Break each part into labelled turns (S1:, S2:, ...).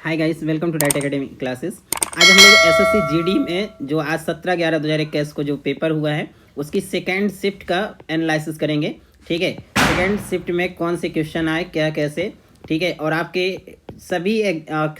S1: Hi guys, welcome to diet academy classes. आज हम लोग एसएससी जीडी में जो आज 17/11/2021 को जो पेपर हुआ है उसकी सेकेंड शिफ्ट का एनालिसिस करेंगे। ठीक है, सेकेंड शिफ्ट में कौन से क्वेश्चन आए, क्या कैसे, ठीक है। और आपके सभी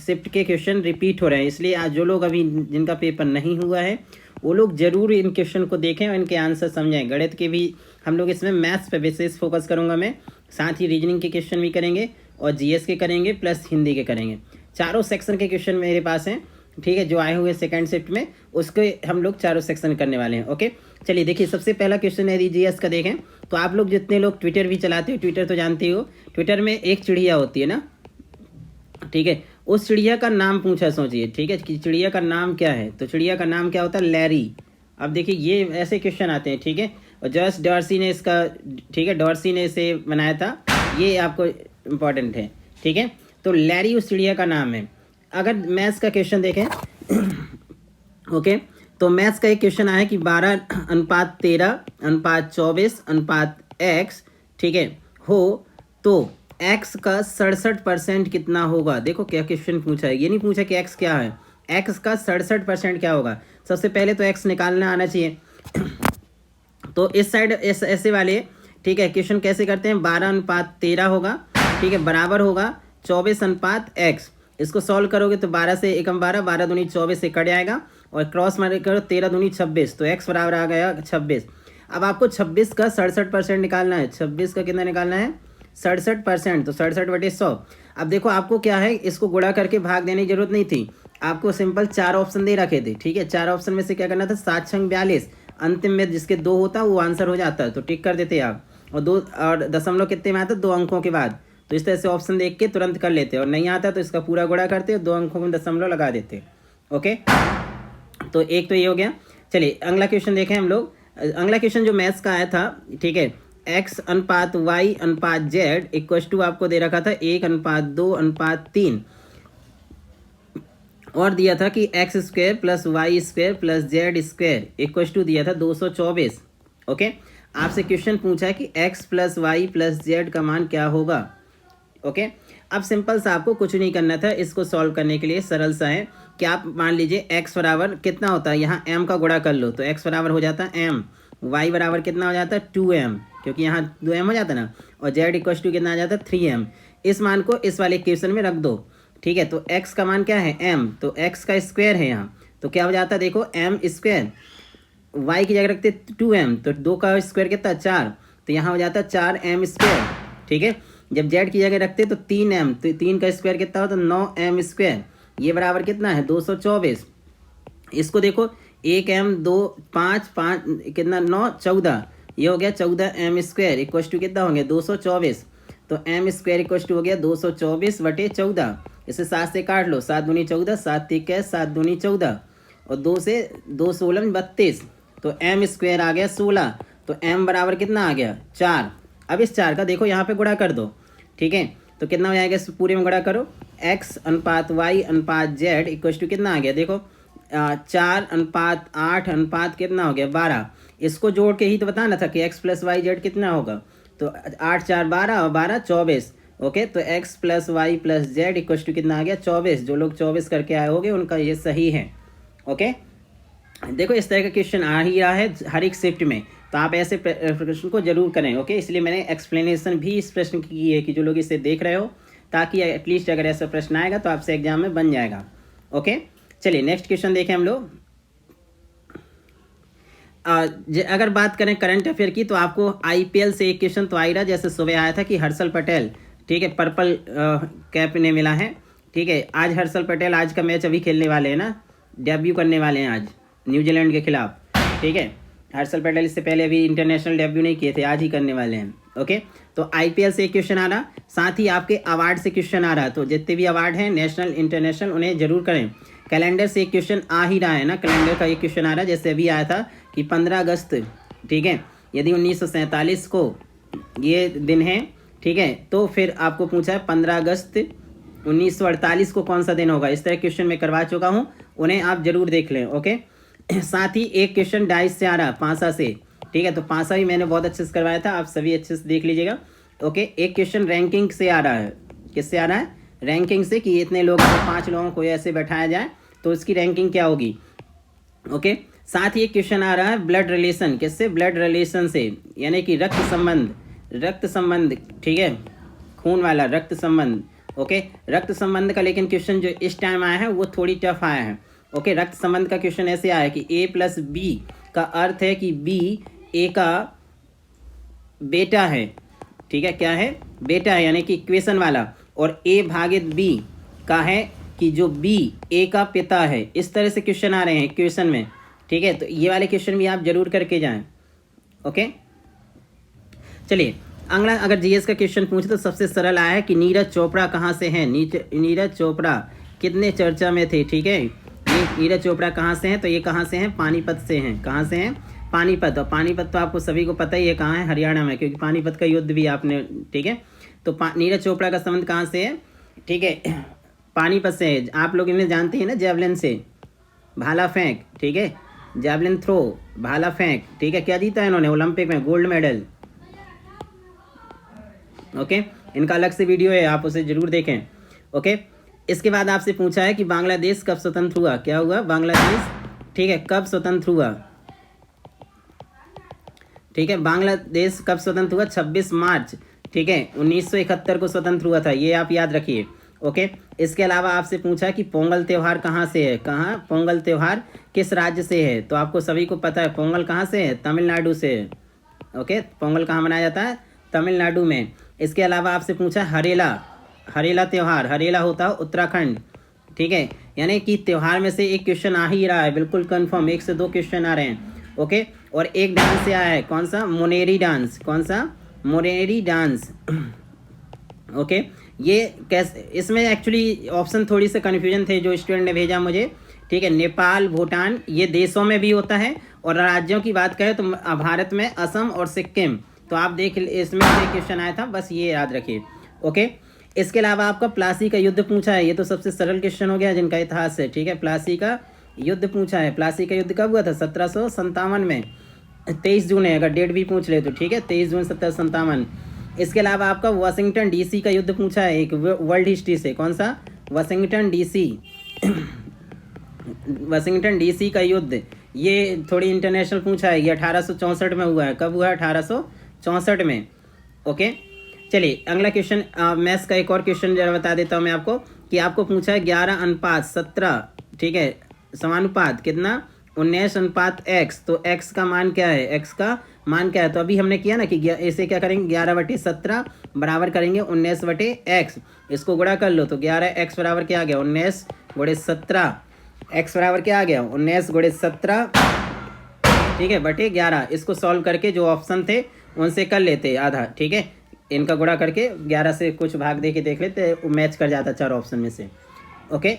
S1: शिफ्ट के क्वेश्चन रिपीट हो रहे हैं, इसलिए आज जो लोग अभी जिनका पेपर नहीं हुआ है वो लोग ज़रूर इन क्वेश्चन को देखें और इनके आंसर समझें। गणित के भी हम लोग इसमें मैथ्स पे विशेष फोकस करूँगा मैं, साथ ही रीजनिंग के क्वेश्चन भी करेंगे और जीएस के करेंगे प्लस हिंदी के करेंगे। चारों सेक्शन के क्वेश्चन मेरे पास हैं, ठीक है, जो आए हुए सेकंड शिफ्ट में उसके हम लोग चारों सेक्शन करने वाले हैं। ओके, चलिए देखिए, सबसे पहला क्वेश्चन है जीएस का। देखें तो आप लोग जितने लोग ट्विटर भी चलाते हो, ट्विटर तो जानते हो, ट्विटर में एक चिड़िया होती है ना, ठीक है, उस चिड़िया का नाम पूछा, सोचिए, ठीक है, कि चिड़िया का नाम क्या है। तो चिड़िया का नाम क्या होता है? लैरी। अब देखिए ये ऐसे क्वेश्चन आते हैं, ठीक है, और जॉर्ज डॉर्सी ने इसका, ठीक है, डॉर्सी ने इसे बनाया था, ये आपको इम्पॉर्टेंट है, ठीक है। तो लैरी उस चिड़िया का नाम है। अगर मैथ्स का क्वेश्चन देखें ओके, तो मैथ्स का एक क्वेश्चन आया कि 12:13:24:x, ठीक है, हो तो x का 67% कितना होगा। देखो क्या क्वेश्चन पूछा है, ये नहीं पूछा कि x क्या है, x का 67% क्या होगा। सबसे पहले तो x निकालना आना चाहिए तो इस साइड ऐसे वाले, ठीक है, क्वेश्चन कैसे करते हैं, 12:13 होगा, ठीक है, बराबर होगा 24:x। इसको सॉल्व करोगे तो 12 से 1 12, 12 दूनी 24 से कट जाएगा और क्रॉस मार करो 13 दूनी 26, तो x बराबर आ गया 26। अब आपको 26 का 67% निकालना है। 26 का कितना निकालना है? 67%, तो 67/100। अब देखो आपको क्या है, इसको गुणा करके भाग देने की जरूरत नहीं थी, आपको सिंपल 4 ऑप्शन दे रखे थे, ठीक है। 4 ऑप्शन में से क्या करना था, 7 छंग 42, अंतिम में जिसके 2 होता वो आंसर हो जाता है, तो टिक कर देते आप। और 2 और दशमलव कितने में आता? 2 अंकों के बाद। तो इस तरह से ऑप्शन देख के तुरंत कर लेते, और नहीं आता तो इसका पूरा गुणा करते, 2 अंकों में दशमलव लगा देते। ओके, तो एक तो ये हो गया। चलिए अगला क्वेश्चन देखें हम लोग। अगला क्वेश्चन जो मैथ्स का आया था, ठीक है, x/y/z इक्वस टू आपको दे रखा था 1:2:3, और दिया था कि x² + y² + z² equals to दिया था 224। ओके, आपसे क्वेश्चन पूछा है कि x + y + z का मान क्या होगा। ओके, अब सिंपल सा आपको कुछ नहीं करना था, इसको सॉल्व करने के लिए सरल सा है कि आप मान लीजिए x बराबर कितना होता है, यहाँ m का गुणा कर लो तो x बराबर हो जाता है m, y बराबर कितना हो जाता है 2m, क्योंकि यहाँ 2m हो जाता है ना, और z इक्वल टू कितना आ जाता है 3m। इस मान को इस वाले इक्वेशन में रख दो, ठीक है। तो x का मान क्या है? m, तो x का स्क्वायर है यहाँ, तो क्या हो जाता है, देखो m², y की जगह रखते 2m, तो 2 का स्क्वायर कितना 4, तो यहाँ हो जाता है 4m², ठीक है। जब z की जगह रखते तो 3m, तो 3 का स्क्वायर कितना होता है 9m², ये बराबर कितना है 224। इसको देखो 1m 2 5 5 कितना 9 14, ये हो गया 14m² इक्वल टू कितना हो गया 224। तो m² इक्वल टू हो गया 224/14। इसे 7 से काट लो, 7 दूनी 14, 7 3 7 दूनी 14, और 2 से 2 16 32, तो m² आ गया 16, तो m बराबर कितना आ गया 4। अब इस 4 का देखो यहाँ पे गुणा कर दो, ठीक है, तो कितना हो जाएगा, इस पूरे में गुणा करो, x/y/z इक्वल टू कितना आ गया, देखो 4:8 कितना हो गया 12। इसको जोड़ के ही तो बताना था कि x + y/z कितना होगा, तो 8 4 12 और 12 24। ओके, तो x + y + z equal to कितना आ गया 24। जो लोग 24 करके आए होंगे उनका ये सही है। ओके, देखो इस तरह का क्वेश्चन आ ही रहा है हर एक शिफ्ट में, तो आप ऐसे प्रश्न को जरूर करें। ओके, इसलिए मैंने एक्सप्लेनेशन भी इस प्रश्न की है कि जो लोग इसे देख रहे हो, ताकि एटलीस्ट अगर ऐसा प्रश्न आएगा तो आपसे एग्जाम में बन जाएगा। ओके, चलिए नेक्स्ट क्वेश्चन देखें हम लोग। अगर बात करें करंट अफेयर की, तो आपको आईपीएल से एक क्वेश्चन तो आ ही रहा, जैसे सुबह आया था कि हर्षल पटेल, ठीक है, पर्पल कैप ने मिला है, ठीक है। आज हर्षल पटेल आज का मैच अभी खेलने वाले हैं ना, डेब्यू करने वाले हैं आज न्यूजीलैंड के खिलाफ, ठीक है। हर्षल पटेल इससे पहले अभी इंटरनेशनल डेब्यू नहीं किए थे, आज ही करने वाले हैं। ओके, तो आईपीएल से एक क्वेश्चन आ रहा, साथ ही आपके अवार्ड से क्वेश्चन आ रहा, तो जितने भी अवार्ड हैं नेशनल इंटरनेशनल उन्हें जरूर करें। कैलेंडर से एक क्वेश्चन आ ही रहा है ना, कैलेंडर का एक क्वेश्चन आ रहा है, जैसे अभी आया था कि 15 अगस्त, ठीक है, यदि 1947 को ये दिन है, ठीक है, तो फिर आपको पूछा है 15 अगस्त 1948 को कौन सा दिन होगा। इस तरह क्वेश्चन मैं करवा चुका हूँ, उन्हें आप जरूर देख लें। ओके, साथ ही एक क्वेश्चन डाइस से आ रहा, पासा से, ठीक है, तो पासा भी मैंने बहुत अच्छे से करवाया था, आप सभी अच्छे से देख लीजिएगा। ओके, एक क्वेश्चन रैंकिंग से आ रहा है, किससे आ रहा है, रैंकिंग से कि इतने लोग, 5 लोगों को ऐसे बैठाया जाए तो इसकी रैंकिंग क्या होगी। ओके, साथ ही एक क्वेश्चन आ रहा है ब्लड रिलेशन, किससे, ब्लड रिलेशन से, यानी कि रक्त संबंध, ठीक है, खून वाला रक्त संबंध। ओके, रक्त संबंध का लेकिन क्वेश्चन जो इस टाइम आया है वो थोड़ी टफ आया है। ओके, रक्त संबंध का क्वेश्चन ऐसे आया कि A + B का अर्थ है कि B A का बेटा है, ठीक है, क्या है, बेटा है, यानी कि इक्वेशन वाला, और A भागित B का है कि जो B A का पिता है। इस तरह से क्वेश्चन आ रहे हैं इक्वेशन में, ठीक है, तो ये वाले क्वेश्चन भी आप जरूर करके जाएं। ओके, चलिए अगला, अगर जीएस का क्वेश्चन पूछे तो सबसे सरल आया है कि नीरज चोपड़ा कहाँ से हैं। नीरज चोपड़ा कितने चर्चा में थे, ठीक है, ये नीरज चोपड़ा कहाँ से हैं, तो ये कहाँ से हैं, पानीपत से हैं। कहाँ से हैं, पानीपत। और पानीपत तो आपको सभी को पता ही है कहाँ है, हरियाणा में, क्योंकि पानीपत का युद्ध भी आपने, ठीक है, तो नीरज चोपड़ा का संबंध कहाँ से है, ठीक है, पानीपत से है। आप लोग इन्हें जानते हैं ना, जेवलिन से, भाला फेंक, ठीक है, जेवलिन थ्रो, भाला फेंक, ठीक है, क्या जीता है इन्होंने ओलंपिक में, गोल्ड मेडल। ओके, इनका अलग से वीडियो है, आप उसे जरूर देखें। ओके, इसके बाद आपसे पूछा है कि बांग्लादेश कब स्वतंत्र हुआ, क्या हुआ, बांग्लादेश, ठीक है, कब स्वतंत्र हुआ, ठीक है, बांग्लादेश कब स्वतंत्र हुआ, 26 मार्च, ठीक है, 1971 को स्वतंत्र हुआ था, ये आप याद रखिए। ओके, इसके अलावा आपसे पूछा कि पोंगल त्यौहार कहाँ से है, कहाँ, पोंगल त्यौहार किस राज्य से है, तो आपको सभी को पता है पोंगल कहाँ से है, तमिलनाडु से है। ओके, पोंगल कहाँ मनाया जाता है, तमिलनाडु में। इसके अलावा आपसे पूछा हरेला त्यौहार, हरेला होता है उत्तराखंड, ठीक है, यानी कि त्यौहार में से एक क्वेश्चन आ ही रहा है, बिल्कुल कंफर्म, 1 से 2 क्वेश्चन आ रहे हैं। ओके, और एक डांस से आया है, कौन सा, मोनेरी डांस, कौन सा, मोनेरी डांस। ओके, ये कैसे, इसमें एक्चुअली ऑप्शन थोड़ी से कन्फ्यूजन थे जो स्टूडेंट ने भेजा मुझे, ठीक है, नेपाल, भूटान, ये देशों में भी होता है, और राज्यों की बात करें तो भारत में असम और सिक्किम, तो आप देख, इसमें से क्वेश्चन आया था, बस ये याद रखिए। ओके, इसके अलावा आपका प्लासी का युद्ध पूछा है, ये तो सबसे सरल क्वेश्चन हो गया जिनका इतिहास है, ठीक है, प्लासी का युद्ध पूछा है। प्लासी का युद्ध कब हुआ था, 1757 में, 23 जून है, अगर डेट भी पूछ ले तो, ठीक है, 23 जून 1757। इसके अलावा आपका वाशिंगटन डीसी का युद्ध पूछा है, एक वर्ल्ड हिस्ट्री से, कौन सा, वाशिंगटन डीसी, वाशिंगटन डीसी का युद्ध, ये थोड़ी इंटरनेशनल पूछा है, ये 1864 में हुआ है, कब हुआ है, 1864 में। ओके, चलिए अगला क्वेश्चन, मैथ्स का एक और क्वेश्चन जरा बता देता हूँ मैं आपको, कि आपको पूछा है 11:17, ठीक है, समानुपात कितना, 19:x, तो x का मान क्या है, x का मान क्या है, तो अभी हमने किया ना कि इसे क्या करेंगे, 11/17 बराबर करेंगे 19/x, इसको गुणा कर लो, तो 11x बराबर क्या आ गया, 19 × 17, x बराबर क्या आ गया, 19 × 17, ठीक है, बटे 11। इसको सॉल्व करके जो ऑप्शन थे उनसे कर लेते आधा, ठीक है, इनका गुणा करके 11 से कुछ भाग दे के देख लेते, मैच कर जाता 4 ऑप्शन में से। ओके,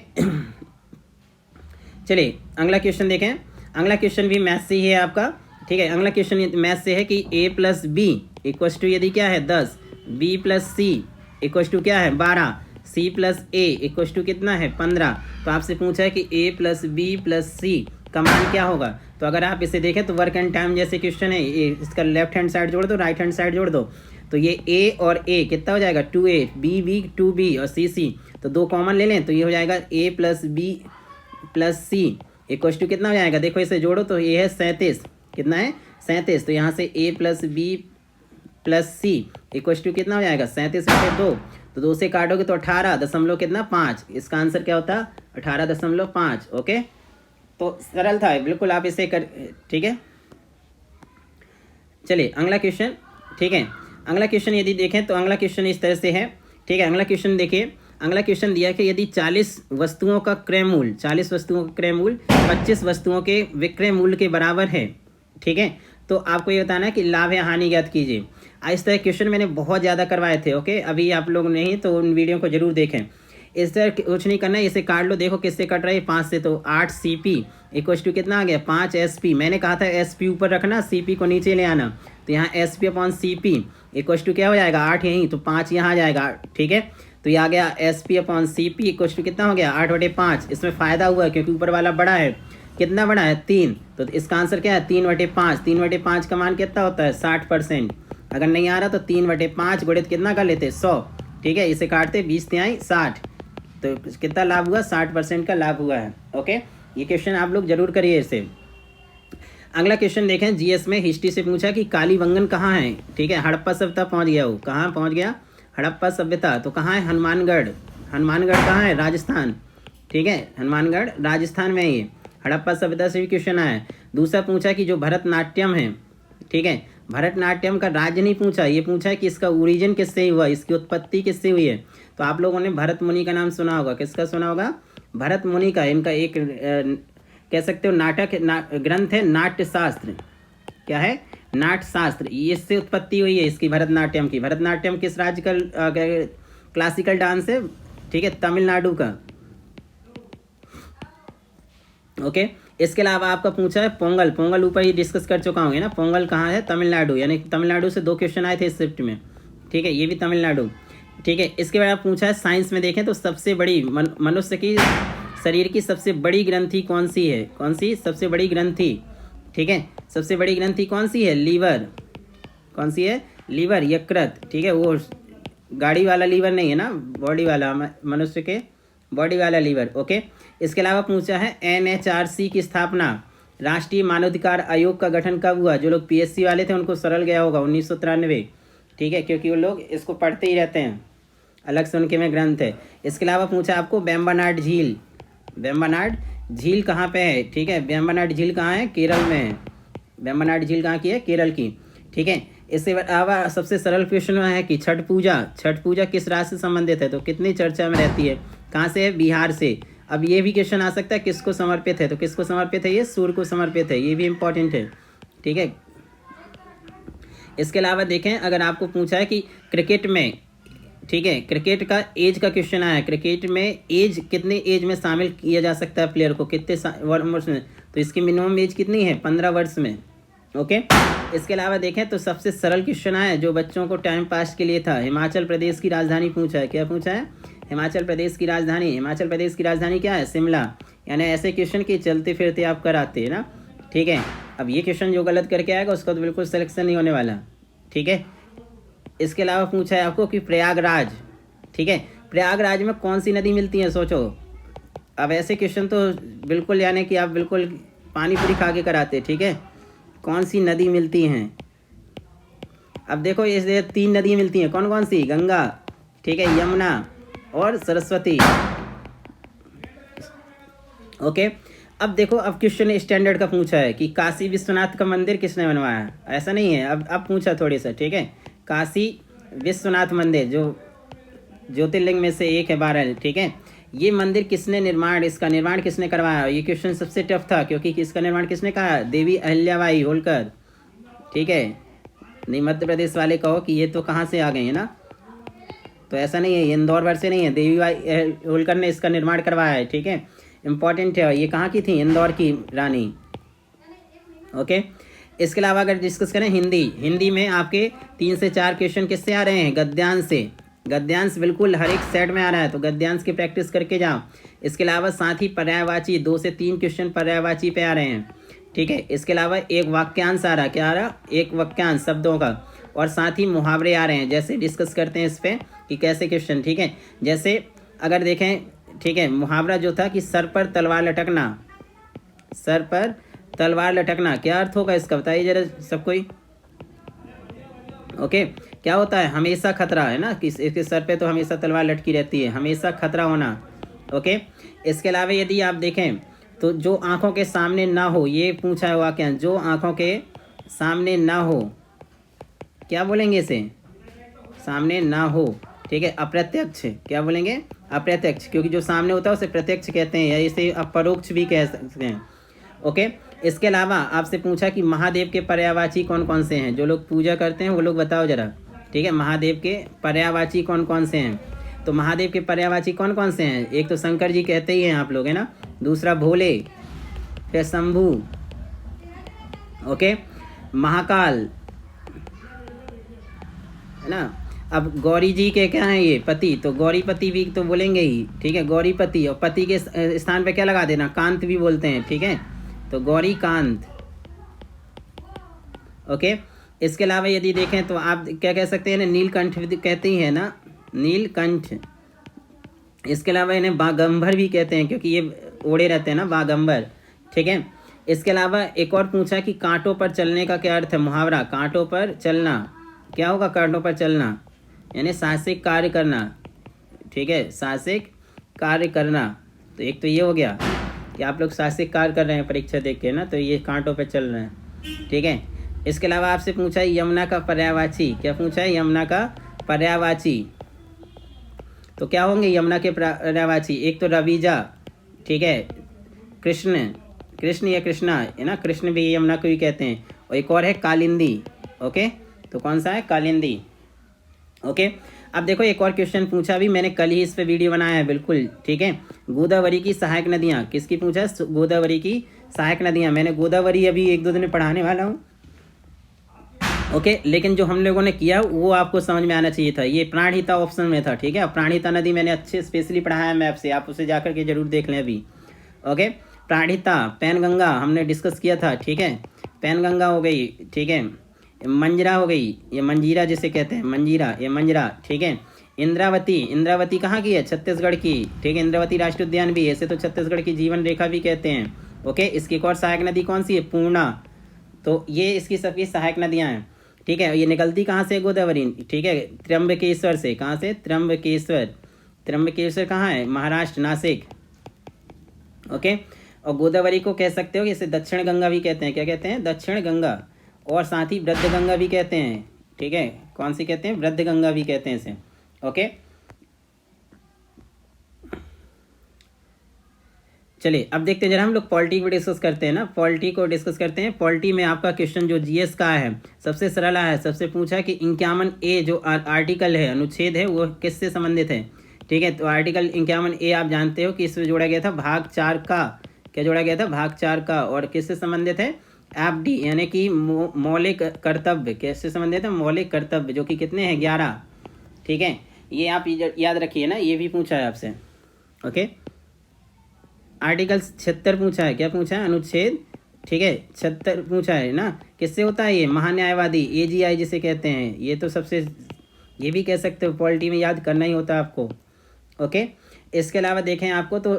S1: चलिए अगला क्वेश्चन देखें, अगला क्वेश्चन भी मैथ से ही है आपका, ठीक है, अगला क्वेश्चन मैथ से है कि A + B = यदि क्या है 10, B + C = क्या है 12, C + A = कितना है 15, तो आपसे पूछा है कि A + B + C का मान क्या होगा। तो अगर आप इसे देखें तो वर्क एंड टाइम जैसे क्वेश्चन है, ये इसका लेफ्ट हैंड साइड जोड़ दो, राइट हैंड साइड जोड़ दो, तो ये A और A कितना हो जाएगा 2A, B 2B और C, तो 2 कॉमन ले लें तो ये हो जाएगा A + B + C = कितना हो जाएगा, देखो इसे जोड़ो तो ये है 37, कितना है 37, तो यहाँ से A + B + C = कितना हो जाएगा 37/2, तो 2 से काटोगे तो 18.5, इसका आंसर क्या होता है 18.5। ओके, तो सरल था बिल्कुल, आप इसे कर, ठीक है। चलिए अगला क्वेश्चन, ठीक है, अगला क्वेश्चन यदि देखें तो अगला क्वेश्चन इस तरह से है, ठीक है, अगला क्वेश्चन देखिए, अगला क्वेश्चन दिया कि यदि 40 वस्तुओं का क्रय मूल्य 25 वस्तुओं के विक्रय मूल्य के बराबर है, ठीक है, तो आपको ये बताना है कि लाभ या हानि ज्ञात कीजिए। इस तरह क्वेश्चन मैंने बहुत ज़्यादा करवाए थे। ओके, अभी आप लोग नहीं तो उन वीडियो को जरूर देखें। इस तरह कुछ नहीं करना है, इसे काट लो, देखो किससे कट रहा है 5 से, तो 8 CP = कितना आ गया 5 SP, मैंने कहा था SP ऊपर रखना, CP को नीचे ले आना, तो यहाँ SP/CP = क्या हो जाएगा 8 यहीं, तो 5 यहाँ आ जाएगा, ठीक है, तो ये आ गया SP/CP = कितना हो गया 8/5। इसमें फ़ायदा हुआ क्योंकि ऊपर वाला बड़ा है, कितना बड़ा है 3, तो इसका आंसर क्या है 3/5। 3/5 का मान कितना होता है 60%। अगर नहीं आ रहा तो 3/5 गुणित कितना कर लेते 100, ठीक है, इसे काटते 20 तिहाई 60, तो कितना लाभ हुआ, 60% का लाभ हुआ है। ओके, ये क्वेश्चन आप लोग जरूर करिए इसे। अगला क्वेश्चन देखें, जीएस में हिस्ट्री से पूछा कि कालीबंगन कहाँ है। ठीक है, हड़प्पा सभ्यता पहुँच गया, वो कहाँ पहुँच गया, हड़प्पा सभ्यता। तो कहाँ है, हनुमानगढ़। हनुमानगढ़ कहाँ है, राजस्थान। ठीक है, हनुमानगढ़ राजस्थान में है ये। हड़प्पा सभ्यता से भी क्वेश्चन आया है। दूसरा पूछा कि जो भरतनाट्यम है, ठीक है, भरतनाट्यम का राज्य नहीं पूछा, ये पूछा है कि इसका ओरिजिन किससे हुआ, इसकी उत्पत्ति किससे हुई है। तो आप लोगों ने भरत मुनि का नाम सुना होगा, किसका सुना होगा, भरत मुनि का। इनका एक कह सकते हो ग्रंथ है नाट्य शास्त्र। क्या है, नाट्य शास्त्र, इससे उत्पत्ति हुई है इसकी, भरतनाट्यम की। भरतनाट्यम किस राज्य का क्लासिकल डांस है, ठीक है, तमिलनाडु का। ओके, इसके अलावा आपका पूछा है पोंगल। पोंगल ऊपर ही डिस्कस कर चुका हूँ ना, पोंगल कहाँ है, तमिलनाडु। यानी तमिलनाडु से 2 क्वेश्चन आए थे इस शिफ्ट में। ठीक है, ये भी तमिलनाडु। ठीक है, इसके बाद पूछा है साइंस में देखें तो सबसे बड़ी मनुष्य की शरीर की सबसे बड़ी ग्रंथि कौन सी है, कौन सी सबसे बड़ी ग्रंथि। ठीक है, सबसे बड़ी ग्रंथि कौन सी है, लीवर। कौन सी है, लीवर, यकृत। ठीक है, वो गाड़ी वाला लीवर नहीं है ना, बॉडी वाला, मनुष्य के बॉडी वाला लीवर। ओके, इसके अलावा पूछा है NHRC की स्थापना, राष्ट्रीय मानवाधिकार आयोग का गठन कब हुआ। जो लोग PSC वाले थे उनको सरल गया होगा, 1993। ठीक है, क्योंकि वो लोग इसको पढ़ते ही रहते हैं, अलग से उनके में ग्रंथ है। इसके अलावा पूछा आपको वेम्बनाड झील। वेम्बनाड झील कहाँ पे है, ठीक है, वेम्बनाड झील कहाँ है, केरल में है। वेम्बनाड झील कहाँ की है, केरल की। ठीक है, इसके अलावा सबसे सरल क्वेश्चन है कि छठ पूजा। छठ पूजा किस राज्य से संबंधित है, तो कितनी चर्चा में रहती है, कहाँ से है, बिहार से। अब ये भी क्वेश्चन आ सकता है किसको समर्पित है, तो किसको समर्पित है, ये सूर्य को समर्पित है, ये भी इम्पोर्टेंट है। ठीक है, इसके अलावा देखें, अगर आपको पूछा है कि क्रिकेट में, ठीक है, क्रिकेट का एज का क्वेश्चन आया है, क्रिकेट में एज कितने एज में शामिल किया जा सकता है प्लेयर को, कितने वर्ष में, तो इसकी मिनिमम एज कितनी है, 15 वर्ष में। ओके, इसके अलावा देखें तो सबसे सरल क्वेश्चन आया जो बच्चों को टाइम पास के लिए था, हिमाचल प्रदेश की राजधानी पूछा है। क्या पूछा है, हिमाचल प्रदेश की राजधानी। हिमाचल प्रदेश की राजधानी क्या है, शिमला। यानी ऐसे क्वेश्चन के चलते फिरते आप कराते हैं ना। ठीक है, अब ये क्वेश्चन जो गलत करके आएगा उसका तो बिल्कुल सिलेक्शन नहीं होने वाला। ठीक है, इसके अलावा पूछा है आपको कि प्रयागराज, ठीक है, प्रयागराज में कौन सी नदी मिलती है, सोचो। अब ऐसे क्वेश्चन तो बिल्कुल यानी कि आप बिल्कुल पानी पूरी खा के कराते। ठीक है, कौन सी नदी मिलती हैं, अब देखो ये 3 नदियाँ मिलती हैं, कौन कौन सी, गंगा, ठीक है, यमुना और सरस्वती। ओके, अब देखो, अब क्वेश्चन स्टैंडर्ड का पूछा है कि काशी विश्वनाथ का मंदिर किसने बनवाया है। ऐसा नहीं है, अब पूछा थोड़ी सा। ठीक है, काशी विश्वनाथ मंदिर जो ज्योतिर्लिंग में से एक है 12। ठीक है, ये मंदिर किसने निर्माण, इसका निर्माण किसने करवाया। ये क्वेश्चन सबसे टफ था क्योंकि इसका निर्माण किसने कहा, देवी अहिल्याबाई होलकर। ठीक है, नहीं मध्य प्रदेश वाले कहो कि ये तो कहाँ से आ गए हैं ना, तो ऐसा नहीं है, ये इंदौर भर से नहीं है, देवी बाई होलकर ने इसका निर्माण करवाया है। ठीक है, इंपॉर्टेंट है। ये कहाँ की थी, इंदौर की रानी। ओके, इसके अलावा अगर डिस्कस करें हिंदी में आपके 3 से 4 क्वेश्चन किससे आ रहे हैं, गद्यांश से। गद्यांश बिल्कुल हर एक सेट में आ रहा है, तो गद्यांश की प्रैक्टिस करके जाओ। इसके अलावा साथ ही पर्यायवाची 2 से 3 क्वेश्चन पर्यायवाची पे आ रहे हैं। ठीक है, इसके अलावा एक वाक्यांश आ रहा, क्या आ रहा, एक वाक्यांश शब्दों का, और साथ ही मुहावरे आ रहे हैं। जैसे डिस्कस करते हैं इस पर कि कैसे क्वेश्चन। ठीक है, जैसे अगर देखें, ठीक है, मुहावरा जो था कि सर पर तलवार लटकना, सर पर तलवार लटकना, क्या अर्थ होगा इसका, बताइए जरा सब कोई। ओके, क्या होता है, हमेशा खतरा है ना, कि इसके सर पे तो हमेशा तलवार लटकी रहती है, हमेशा खतरा होना। ओके, इसके अलावा यदि आप देखें तो जो आंखों के सामने ना हो, ये पूछा है वाक्य, जो आंखों के सामने ना हो, क्या बोलेंगे इसे, सामने ना हो। ठीक है, अप्रत्यक्ष, क्या बोलेंगे, अप्रत्यक्ष, क्योंकि जो सामने होता है उसे प्रत्यक्ष कहते हैं, या इसे अपरोक्ष भी कह सकते हैं। ओके, इसके अलावा आपसे पूछा कि महादेव के पर्यायवाची कौन कौन से हैं, जो लोग पूजा करते हैं वो लोग बताओ जरा। ठीक है, महादेव के पर्यायवाची कौन कौन से हैं, तो महादेव के पर्यायवाची कौन कौन से हैं, एक तो शंकर जी कहते ही हैं आप लोग, है ना, दूसरा भोले, फिर शंभू, ओके, महाकाल, है ना। अब गौरी जी के क्या हैं, ये पति, तो गौरीपति भी तो बोलेंगे ही। ठीक है, गौरीपति, और पति के स्थान पे क्या लगा देना, कांत भी बोलते हैं। ठीक है, तो गौरी कांत। ओके, इसके अलावा यदि देखें तो आप क्या कह सकते हैं ना, नीलकंठ कहते ही है ना, नीलकंठ। इसके अलावा इन्हें बागंबर भी कहते हैं क्योंकि ये ओढ़े रहते हैं ना, बागंबर। ठीक है। इसके अलावा एक और पूछा कि कांटों पर चलने का क्या अर्थ है। मुहावरा, कांटों पर चलना क्या होगा, कांटों पर चलना यानी साहसिक कार्य करना। ठीक है, साहसिक कार्य करना। तो एक तो ये हो गया कि आप लोग साहसिक कार्य कर रहे हैं परीक्षा देख के ना, तो ये कांटों पर चल रहे हैं। ठीक है। इसके अलावा आपसे पूछा है यमुना का पर्यायवाची। क्या पूछा है, यमुना का पर्यायवाची। तो क्या होंगे यमुना के पर्यायवाची, एक तो रवीजा। ठीक है, कृष्ण, कृष्ण या कृष्णा है ना, कृष्ण भी यमुना को भी कहते हैं। और एक और है कालिंदी। ओके, तो कौन सा है, कालिंदी। ओके, अब देखो एक और क्वेश्चन पूछा भी, मैंने कल ही इस पे वीडियो बनाया है बिल्कुल। ठीक है, गोदावरी की सहायक नदियाँ, किसकी पूछा है, गोदावरी की सहायक नदियाँ। मैंने गोदावरी अभी 1-2 दिन में पढ़ाने वाला हूँ। ओके, लेकिन जो हम लोगों ने किया वो आपको समझ में आना चाहिए था। ये प्राणहिता ऑप्शन में था। ठीक है, प्राणहिता नदी मैंने अच्छे स्पेशली पढ़ाया है मैप से, आप उसे जाकर के जरूर देख लें अभी। ओके, प्राणहिता, पैनगंगा हमने डिस्कस किया था। ठीक है, पैनगंगा हो गई। ठीक है, मंजरा हो गई, ये मंजीरा जिसे कहते हैं, मंजीरा, ये मंजरा। ठीक है, इंद्रावती, इंद्रावती कहाँ की है, छत्तीसगढ़ की। ठीक है, इंद्रावती राष्ट्रीय उद्यान भी, ऐसे तो छत्तीसगढ़ की जीवन रेखा भी कहते हैं। ओके, इसकी एक और सहायक नदी कौन सी है, पूर्णा। तो ये इसकी सबकी सहायक नदियाँ हैं। ठीक है, ये निकलती कहाँ से, गोदावरी। ठीक है, त्र्यंबकेश्वर से। कहाँ से, त्र्यंबकेश्वर। त्र्यंबकेश्वर कहाँ है, महाराष्ट्र, नासिक। ओके, और गोदावरी को कह सकते हो कि इसे दक्षिण गंगा भी कहते हैं। क्या कहते हैं, दक्षिण गंगा। और साथ ही वृद्ध गंगा भी कहते हैं। ठीक है, कौन सी कहते हैं, वृद्ध गंगा भी कहते हैं इसे। ओके, चलिए अब देखते हैं जरा हम लोग पॉलिटी को डिस्कस करते हैं ना, पॉलिटी को डिस्कस करते हैं। पॉलिटी में आपका क्वेश्चन जो जीएस का है सबसे सरल है। सबसे पूछा कि 51A जो आर्टिकल है, अनुच्छेद है, वो किससे संबंधित है। ठीक है, तो आर्टिकल 51A आप जानते हो कि इसमें जोड़ा गया था भाग 4 का। क्या जोड़ा गया था, भाग 4 का। और किससे संबंधित है, एफडी यानी कि मौलिक कर्तव्य। किससे संबंधित है, मौलिक कर्तव्य, जो कि कितने हैं, 11। ठीक है, ये आप याद रखिए ना, ये भी पूछा है आपसे। ओके, आर्टिकल 76 पूछा है। क्या पूछा है, अनुच्छेद। ठीक है, 76 पूछा है ना, किससे होता है ये, महान्यायवादी, एजीआई जिसे कहते हैं। ये तो सबसे, ये भी कह सकते हो पॉलिटी में याद करना ही होता है आपको। ओके, इसके अलावा देखें आपको तो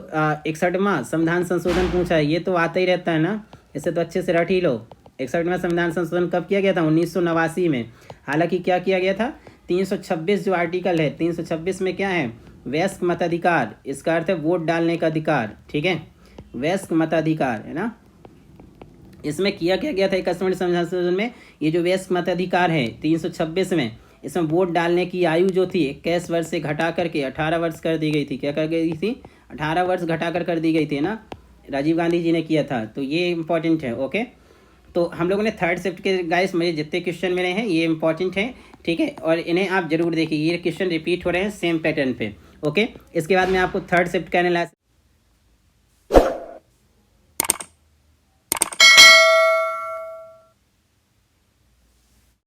S1: 61वां संविधान संशोधन पूछा है। ये तो आता ही रहता है ना, इसे तो अच्छे से रट ही लो। 61वां संविधान संशोधन कब किया गया था, 1989 में। हालांकि क्या किया गया था, 326 जो आर्टिकल है, 326 में क्या है, वयस्क मताधिकार। इसका अर्थ है वोट डालने का अधिकार। ठीक है, वयस्क मताधिकार है ना। इसमें किया क्या गया था 61वें संविधान संशोधन में, ये जो वयस्क मताधिकार है 326 में, इसमें वोट डालने की आयु जो थी 21 वर्ष से घटा करके 18 वर्ष कर दी गई थी। क्या कर गई थी, 18 वर्ष घटा कर दी गई थी ना, राजीव गांधी जी ने किया था। तो ये इंपॉर्टेंट है। ओके, तो हम लोगों ने थर्ड शिफ्ट के गाइस मुझे जितने क्वेश्चन मिले हैं ये इंपॉर्टेंट है। ठीक है, और इन्हें आप जरूर देखिए, ये क्वेश्चन रिपीट हो रहे हैं सेम पैटर्न पे। ओके, इसके बाद मैं आपको थर्ड शिफ्ट का एनालिसिस